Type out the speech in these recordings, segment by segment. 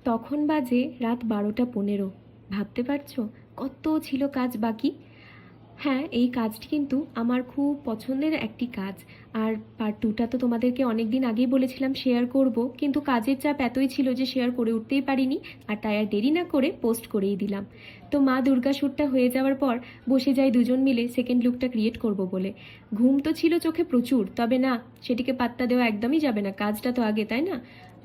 তখন বাজে রাত 12টা 15। ভাবতে পারছো কত ছিল কাজ বাকি। হ্যাঁ, এই কাজটি কিন্তু আমার খুব পছন্দের একটি কাজ। আর পার্ট 2টা তো তোমাদেরকে অনেক দিন আগেই বলেছিলাম শেয়ার করব, কিন্তু কাজের চাপ এতই ছিল যে শেয়ার করে উঠতেই পারিনি। আর তাই আর দেরি না করে পোস্ট করেই দিলাম। তো মা দুর্গা শ্যুটটা হয়ে যাওয়ার পর বসে যাই দুজন মিলে সেকেন্ড লুকটা ক্রিয়েট করব বলে। ঘুম তো ছিল চোখে প্রচুর, তবে না, সেটিকে পাত্তা দেওয়া একদমই যাবে না, কাজটা তো আগে, তাই না?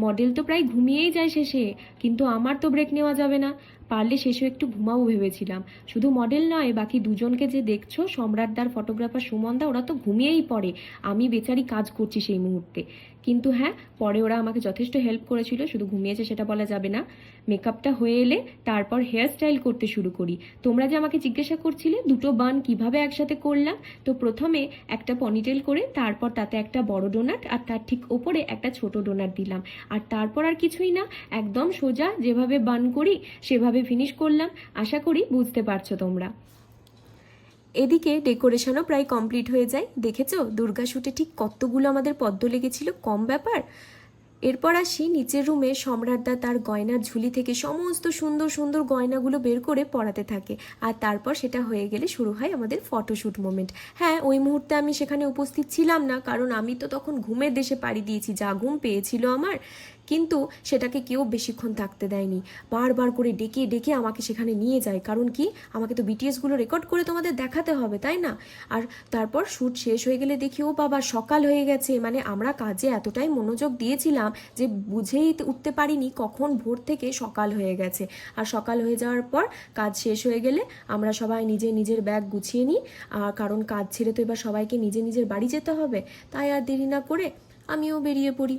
মডেল তো প্রায় ঘুমিয়েই যায় শেষে, কিন্তু আমার তো ব্রেক নেওয়া যাবে না। পারলে শেষে একটু ঘুমাবো ভেবেছিলাম। শুধু মডেল নয়, বাকি দুজনকে যে দেখছো, সম্রাটদার ফটোগ্রাফার সুমনদা, ওরা তো ঘুমিয়েই পড়ে। আমি বেচারি কাজ করছি সেই মুহূর্তে। কিন্তু হ্যাঁ, পরে ওরা আমাকে যথেষ্ট হেল্প করেছিল, শুধু ঘুমিয়েছে সেটা বলা যাবে না। মেকআপটা হয়ে এলে তারপর হেয়ার স্টাইল করতে শুরু করি। তোমরা যে আমাকে জিজ্ঞাসা করছিলে দুটো বান কিভাবে একসাথে করলাম, তো প্রথমে একটা পনিটেল করে তারপর তাতে একটা বড় ডোনাট আর তার ঠিক ওপরে একটা ছোট ডোনাট দিলাম। আর তারপর আর কিছুই না, একদম সোজা যেভাবে বান করি সেভাবে ফিনিশ করলাম। আশা করি বুঝতে পারছো তোমরা। এদিকে ডেকোরেশনও প্রায় কমপ্লিট হয়ে যায়। দেখেছো দুর্গা শ্যুটে ঠিক কতগুলো আমাদের পদ্ম লেগেছিল, কম ব্যাপার। এরপর আসি নিচের রুমে। সম্রাটদা তার গয়নার ঝুলি থেকে সমস্ত সুন্দর সুন্দর গয়নাগুলো বের করে পরাতে থাকে। আর তারপর সেটা হয়ে গেলে শুরু হয় আমাদের ফটোশ্যুট মোমেন্ট। হ্যাঁ, ওই মুহূর্তে আমি সেখানে উপস্থিত ছিলাম না, কারণ আমি তো তখন ঘুমের দেশে পাড়ি দিয়েছি, যা ঘুম পেয়েছিল আমার। কিন্তু সেটাকে কেউ বেশিক্ষণ থাকতে দেয়নি, বারবার করে ডেকে ডেকে আমাকে সেখানে নিয়ে যায়। কারণ কি, আমাকে তো বিটিএসগুলো রেকর্ড করে তোমাদের দেখাতে হবে, তাই না? আর তারপর শ্যুট শেষ হয়ে গেলে দেখি ও বাবা, সকাল হয়ে গেছে। মানে আমরা কাজে এতটাই মনোযোগ দিয়েছিলাম যে বুঝেই উঠতে পারিনি কখন ভোর থেকে সকাল হয়ে গেছে। আর সকাল হয়ে যাওয়ার পর কাজ শেষ হয়ে গেলে আমরা সবাই নিজের নিজের ব্যাগ গুছিয়ে নিই। কারণ কাজ ছেড়ে তো এবার সবাইকে নিজের নিজের বাড়ি যেতে হবে। তাই আর দেরি না করে আমিও বেরিয়ে পড়ি।